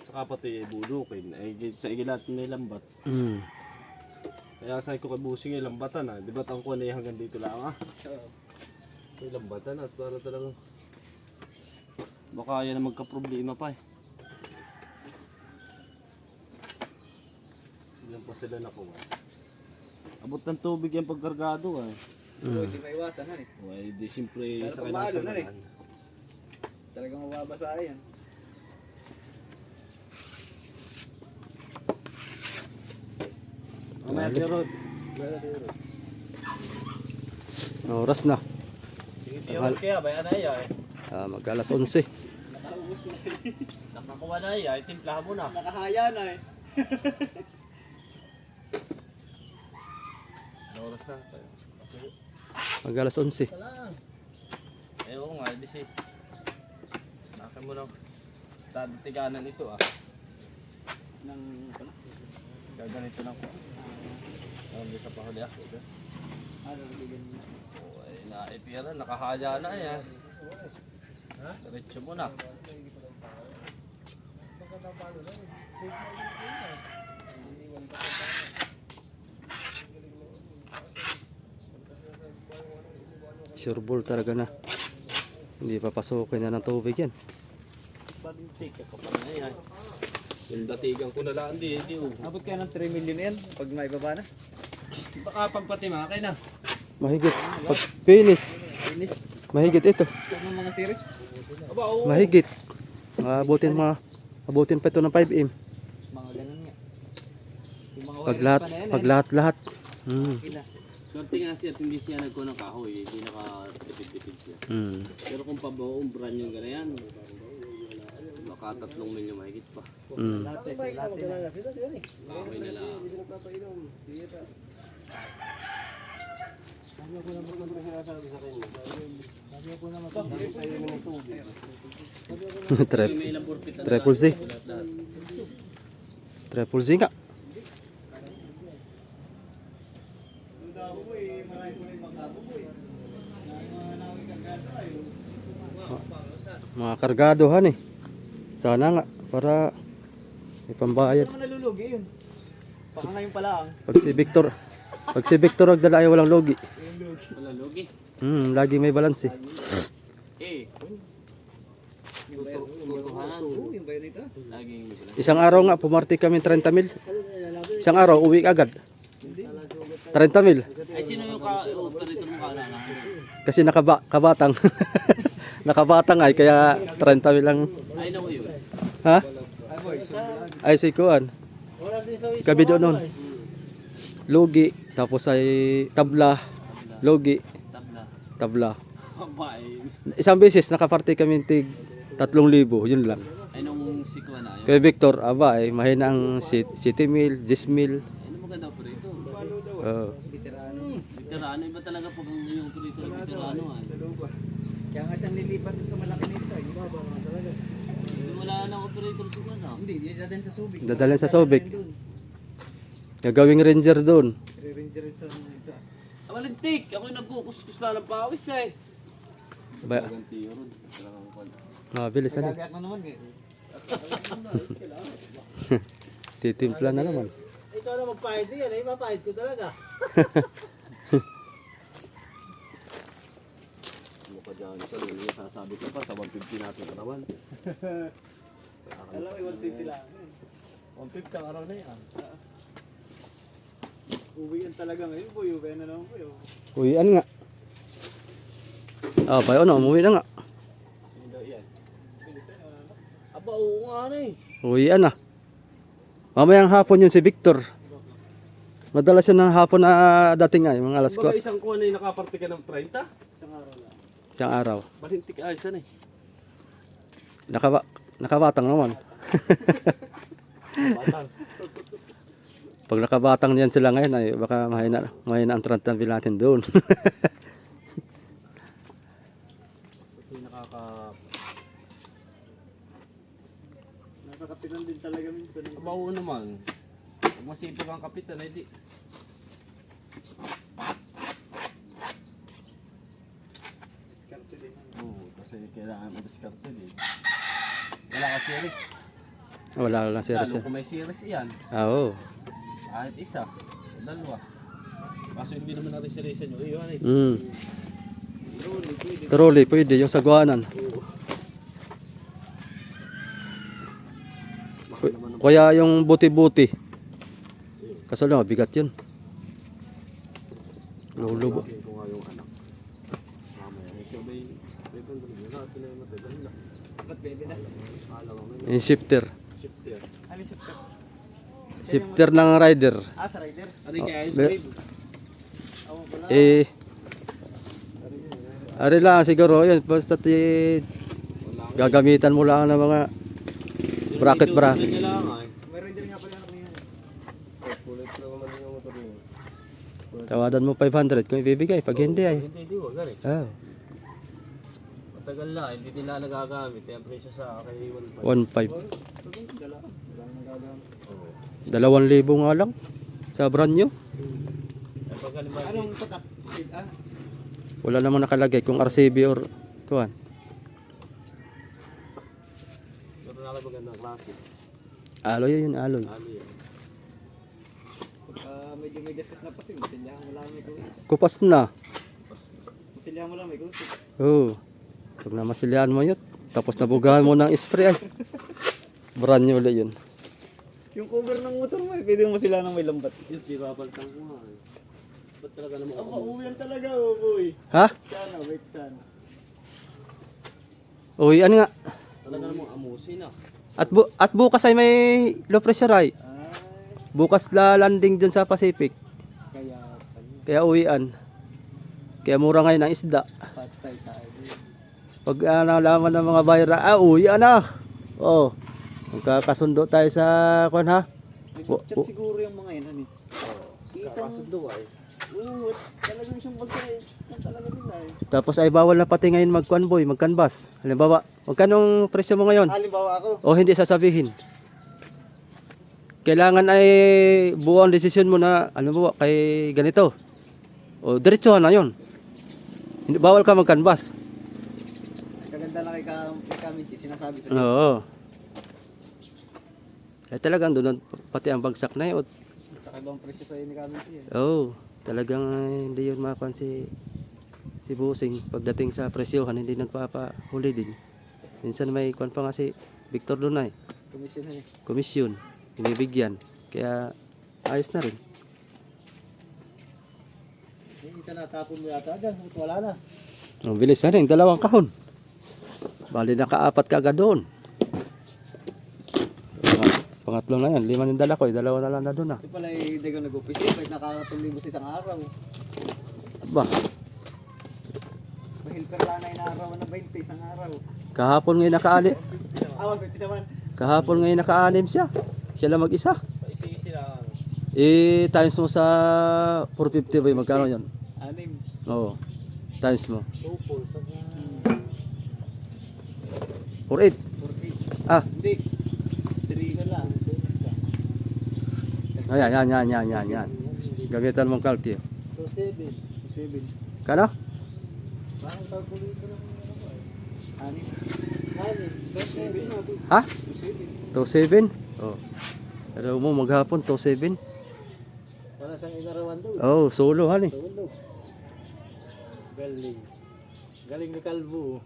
Saka pati budukin. Ay, sa igilat may lambat. Mm. Kaya sa ko kay Busing ay lambatan ah. Di ba tangko na hanggang dito lang ah. Oo. May lambatan at para talagang baka yan na magka-problema pa eh. Yan pa sila nakuha. Abot ng tubig yung pagkargado eh. So, hindi maiwasan na eh. Well, di siyempre Pero sa pag mahalo na kailangan. Talagang mababasa yan. Mamaya Tirod. Oras na. Tirod kaya, bayan na iya eh. Mag alas 11. Nakaubos na eh. Nakakuha na iya, timplahan mo na. Nakahaya na eh. Oras na. Kasi, Mag alas 11. eh oo nga, di si. Nakan mo lang. Dadatiganan ito ah. Nang, ano? Gaganito lang ko. Hindi sa pahuli ako. Ano, bigyan niya. Oo, ay naipira, nakahaya na yan. Diretso mo na. Sure ball talaga na. Hindi papasukin na ng tubig yan. Palintik ako pa na yan. Yung datigan ko na lang di oh. Abot kaya ng 3 million yan pag maibaba na. Baka pagpatimake na. Mahigit. Pag finish. Finish. Mahigit ito. Ito ng mga series. Aba oo. Mahigit. Abutin pa ito ng 5M. Mga ganun na. Pag lahat. Swerte nga siya at hindi siya nagko ng kahoy, hindi nakatipid-tipid siya. Pero kung pabuong brand yung ganayan, baka 3 milyon mahigit pa. Latte, sa latte na. Kahoy na lang. May ilang burpit na Triple Z. Triple Z nga. Mga kargadohan eh. Sana nga para may pambayad. Ano naman nalulugi yun? Baka ngayon pala ang. Pag si Victor nagdala ay walang logi. Wala logi. Lagi may balance eh. Tutuhanan. Oo, yung bayo nito. Laging wala. Isang araw nga pumarty kami 30 mil. Isang araw uwi agad. 30 mil. Ay sino yung operator mo kaalahan? Kasi nakabatang. Nakabatang ay kaya 30 mil lang. Ay naku yun. Ha? Ay boy, Ay si Kuan. Wala din sa wisyo. Gabi doon nun. Logi. Tapos ay tabla. Logi. Tabla. Tabla. Babae. Isang beses nakaparty kami tig 3,000. Yun lang. Ay nung sikwa na yun. Kay Victor, aba ay mahina ang city mil, 10 mil. Ay ano maganda operator. Oo. Veterano, iba talaga pag yung operator ng veterano. kaya nga siyang lilipat sa malaki nito. Wala nang operator siguro na. Hindi, di dadalhin sa Subic. Dadalhin sa Subic. Gagawing ranger doon. Re-ranger sa ito. Malintik! Ako yung nagkukuskus na ng pawis eh. Ba, Ganti yun. Talagang kwan. mabilis ano. Gagayak na naman eh. Titimpla na naman. Ikaw na magpahid yan, eh, mapahid ko talaga. Ano ka dyan? Sa nung nasasabi ko pa sa 150 natin katawan. Alam mo, 150 lang. 150 ang araw na yan. Uwi yan talaga ngayon, boy. Uwi na naman, boy. Uwian nga. Ah, payo na, umuwi na nga. Aba, oo nga na eh. Uwian na. Mamayang hapon yun si Victor. Madalas yun ng hapon na dating nga, yung mga alas Baga 4. isang kuha na yung nakaparte ka ng 30? Isang araw lang. Isang araw. Malintik ayos yan eh. Nakabatang naman. Batang. Pag nakabatang niyan sila ngayon ay baka mahina ang 30 mil natin doon. Nasa kapitan din talaga minsan. Aba, oo naman. Kung masipag ang kapitan ay di. Diskarte din. Oo, kasi kailangan mag-discarte din. Wala ka series. Wala lang si Lalo Rasa. kung may series yan. Oo. Kahit isa. O dalawa. Kaso hindi naman natin series nyo. Iyon eh. Trolley, pwede. Yung sagwanan. Kaya yung buti-buti. Kaso lang, bigat yun. Lulubo. Sabihin ko nga yung anak. Mamaya. Ikaw ba'y pandang nila? Ito na yung matagal na. Ba't pwede na? Alam ko ngayon. Yung shifter. Shift yan. Ano yung shifter? Shifter ng rider. Ah, sa rider? Ano yung kaya yung be- slave? Oo, wala. Eh, ari lang siguro yun. Basta gagamitan mo lang ng mga bracket. Ganyan lang ay. May rider nga pala ako yan. Kulit na naman yung motor niyo. Tawadan mo 500 kung ibibigay. Pag hindi ay. Hindi, wag gani. Ah, Matagal na, hindi nila nagagamit. Kaya ang presyo sa kay 1.5. 1.5. Dala. Wala nang gagamit. 2,000 nga lang. Sa brand new. Ay pag halimbawa, Anong tatak? Speed, ah? Wala namang nakalagay kung RCB or kuhan. meron na kayo magandang klase. Alloy yun, alloy. Ano yun? Medyo may gasgas na pati. Masilyahan mo lang may kusip. Kupas na. Masilyahan mo lang may kusip. Oo. Pag namasilihan mo yun, tapos nabugahan mo ng spray ay. Brand new ulit yun. Yung cover ng motor mo eh. Pwede mo masilyahan ng may lambat. Yun, di babalitan ko nga. Ba't talaga naman Ang ako? mauwian talaga, oh boy. Ha? Sana, wait sana. Uy, ano nga. Talaga namang amusin ah. At bukas ay may low pressure ay. Bukas la landing dun sa Pacific. Kaya, Kaya uwian. Kaya mura ngayon ang isda. patay tayo. Pag nalaman ng mga bayra, uwian na. Oh. Magkakasundo tayo sa kwan ha. Nag-chat siguro yung mga yun, ano eh. Isang, Kakasundo ay. oo, talagang siyang bagay. Yan talaga nila eh. Tapos ay bawal na pati ngayon magkwan boy, magkanbas. Halimbawa, magkanong presyo mo ngayon? Halimbawa ako, O hindi sasabihin. Kailangan ay buo ang desisyon mo na ano ba kay ganito. O diretsuhan na 'yon. Hindi bawal ka magkanbas. kaganda lang kay Kamichi, sinasabi sa Oo. Eh talagang doon pati ang bagsak na 'yon. Tsaka ibang presyo sa ni Kamichi eh. Oo, talagang hindi 'yon mapan si Busing pagdating sa presyohan hindi nagpapahuli din. Minsan may kwan pa nga si Victor Lunay, Komisyon na eh. komisyon, binibigyan. Kaya ayos na rin. Hindi ka natapon mo yata dyan. Wala na. Ang bilis na rin, dalawang kahon. Bali nakaapat ka agad doon. Pangatlo na yan, 5 yung dala ko, dalawa na lang na doon ah. Ito pala eh, dagang nag-office kahit nakakatuloy sa isang araw. Ba, Mahilper lang na inaaraw na 20 isang araw. kahapon ngayon naka-anim. Awan, 20 naman. Kahapon ngayon naka-anim siya. Siya lang mag-isa. Isi-isi lang. Times mo sa 450 boy, magkano yun? 6. Oo, times mo. Tupol. 48. 48. Ah, Hindi. 3 ka lang. yan. Gamitan mong kalkyo. 2.7. 7. Kano? Parang calculator lang yung ano ko eh. 6. 9. 2.7. Ha? 7. 27? Oh. Pero mo maghapon 27? Para siyang inarawan doon. Oh, solo han eh. Tulog. Galing. Galing ni Kalbo.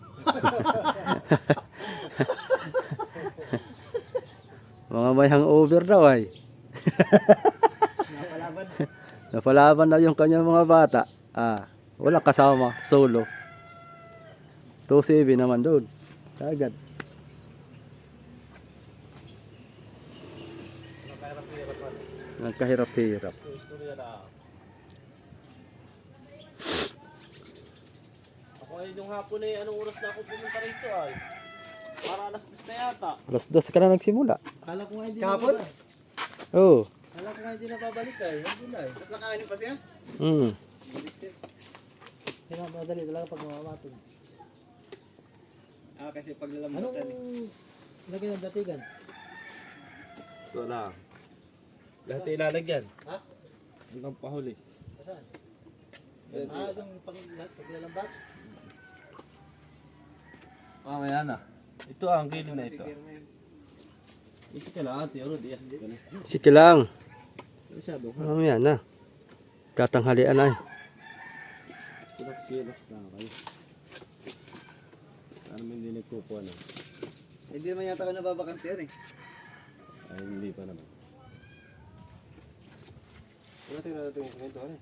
Mga may hangover daw ay. Napalaban. Napalaban na yung kanyang mga bata. Wala kasama, solo. 27 naman doon. Agad. Nagkahirap-hirap. Istorya na. Ako ngayon yung hapon eh, anong oras na ako pumunta rito ay? Para alas 10 na yata. Alas 2 ka na nagsimula. Kala ko nga hindi Kahapon? na babalik. Oh. Kala ko nga hindi na babalik ay. Hindi na eh. Tapos nakainin pa siya? Mm. Kaya madali talaga pag mamamatong. Kasi Anong paglalambutan. lagay ng datigan? Ito na. Lahat ilalagyan. Ha? Hanggang pahuli. Saan? Yung paglalambat? Mamaya na. Ito ang gilid na ito. Isi ka lang ate, Rod. Sige lang. Masyado. Mamaya na. Katanghalian ay. Relax na kayo. Ano mo hindi nagkukuha na? Hindi naman yata ka nababakante yan eh. Ay, hindi pa naman. Wala tayo na ito yung kwento ano eh.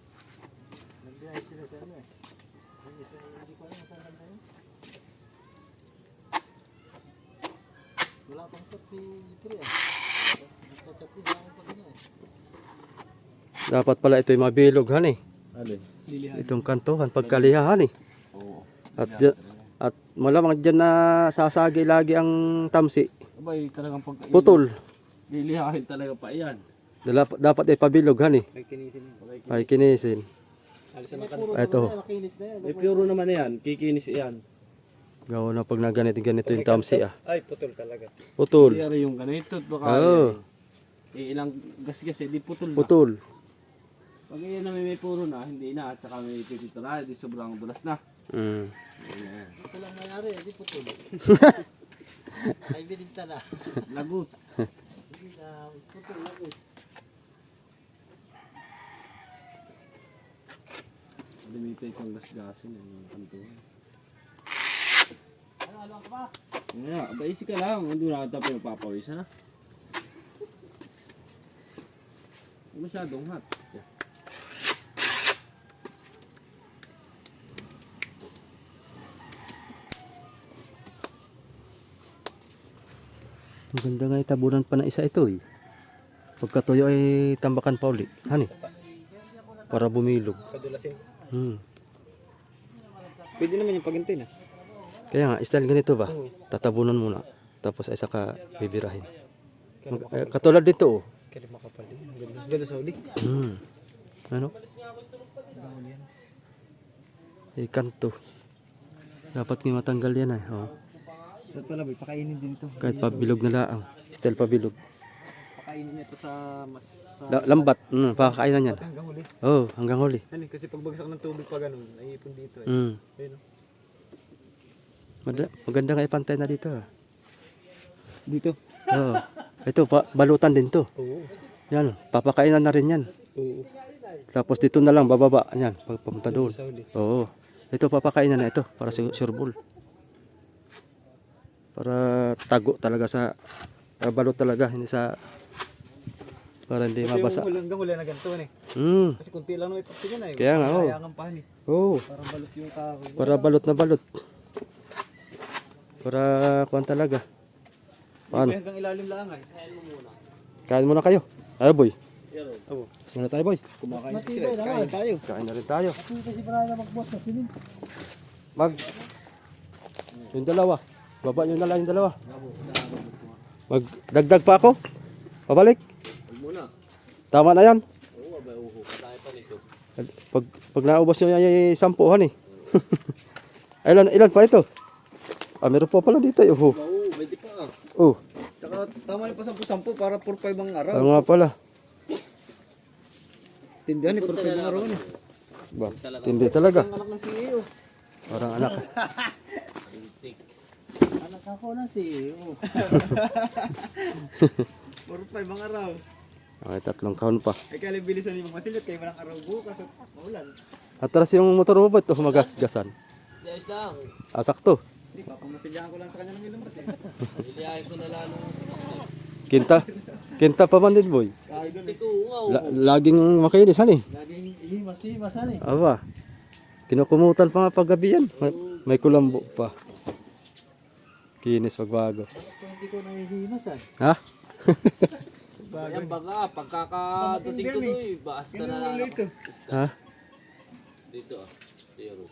Nagbiyahe sila sa ano eh. Hindi ko alam saan lang tayo. Wala pang chat si Pri eh. Nagchat din sa akin pag ano eh. Dapat pala ito yung mabilog han eh. Alin? Lilihan. Itong kantuhan, pagkalihahan eh. Oo. At malamang dyan na sasagi lagi ang tamsi. Abay, talagang pagka... Putol. Lilihain talaga pa yan. Dapat ay pabiloghan eh. May kinisin yun. Ay kinisin. Alisan ng Puro Eto. naman yan, makinis na yan. Eh, puro naman yan. Kikinis yan. Gawa na pag naganito-ganito yung tamsi ah. Ay, putol talaga. Putol. Hindi yung ganito. Baka Oo. ilang gasgas eh, di putol na. Putol. Pag yun na may puro na, hindi na. At saka may pipito na, di sobrang dulas na. Mm. Ayan. Ito lang mayari, hindi putol. Ay binigta na. Lagot. Hindi na putol lagot. Limited yung gasgasin. Yung kantuhan. Ano ka ba? Yeah, abay, isi ka lang. Hindi na ata pa yung papawisan na. Masyadong hot. Maganda nga itabunan pa na isa ito eh. Pagkatuyo ay tambakan pa uli. Hani? Para bumilog. Kadulasin. Hmm. Pwede naman yung pagintay na. Kaya nga, style ganito ba? Tatabunan muna. Tapos ay saka bibirahin. Katulad dito oh. Kaya makapal din. Ang ganda. Ganda sa uli. Hmm. Ano? Gawin yan. Ikan to. Dapat nga matanggal yan ay. Oh. Dapat pala boy, pakainin din ito. Kahit pabilog na laang. Style pabilog. Pakainin niya ito sa... Lambat. Pakakainan yan. Hanggang huli. Oh, hanggang huli. Ano, kasi pagbagsak ng tubig pa ganun, naiipon dito eh. Hmm. Ayun, oh. Maganda nga ipantay na dito. Ah. Dito? Oh. Ito, balutan din to. Oo. Yan, papakainan na rin yan. Oo. Tapos dito na lang, bababa. Yan, papunta doon. Sa huli. Oo. Ito, papakainan na ito. Para sa sureball. Para tago talaga sa... balot talaga, hindi sa... Para hindi Kasi mabasa. yung hanggang huli na ganito eh. Hmm. Kasi kunti lang naman ipapsi yan eh. Kaya nga, oh. Kayangan pa eh. Oo. Parang balot yung kahoy. Para balot na balot. Para kuwan talaga. Paano? Hanggang ilalim lang eh. Kain muna kayo. Tayo, boy. Oo. Kasi muna tayo, boy. Kumakain Matibay sila. naman. Kain tayo. Kain na rin tayo. Kasi parang na magbuhat na sinin. Yung dalawa. Baba nyo na lang yung dalawa. Magdagdag pa ako. Pabalik. Huwag muna. Tama na yan. Oo, abay, uho. Patay pa nito. Pag naubos nyo yung sampuhan eh. ilan pa ito? Ah, meron pa pala dito. Oh. Oo, may di pa ah. Oh, Tsaka tama rin pa 10-10 para 4-5 ang araw. ano nga pala. Tindahan eh, 4-5 ang araw eh. Ba, tindi talaga. Ang anak ng CEO. Parang anak. Anak ako na si oh. 4-5 ang araw. Okay, 3 kaon pa. Ay kaya bilisan yung mga silot, kaya walang araw bukas at maulan. Atras yung motor mo ba ito? Magasgasan. Ayos lang. Sakto. Hindi, papamasilyahan ko lang sa kanya ng ilang eh. Iliyahin ko na lalo ng 60. Kinta pa man din, boy. Kahit doon eh. Ito nga, oo. Laging makinis, han eh. Laging ihimas-himasan eh. Aba. Kinukumutan pa nga paggabi yan. May kulambo pa. Kinis pagbago. Bakit ko hindi ko nahihimasan? Ha? Ayan baka, pagkakadating ko doon, basta na lang. Ito. Ha? Dito ah. Tiro.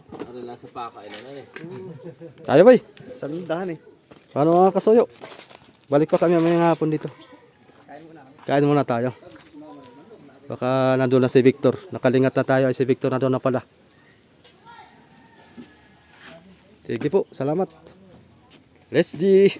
Ano lang sa pakainan na eh. Tayo, boy. Sandahan eh. Paano mga kasuyo? Balik pa kami mga hapon dito. Kain muna tayo. Baka nandun na si Victor. Nakalingat na tayo. Ay si Victor nandun na pala. Sige po. Salamat. Let's G.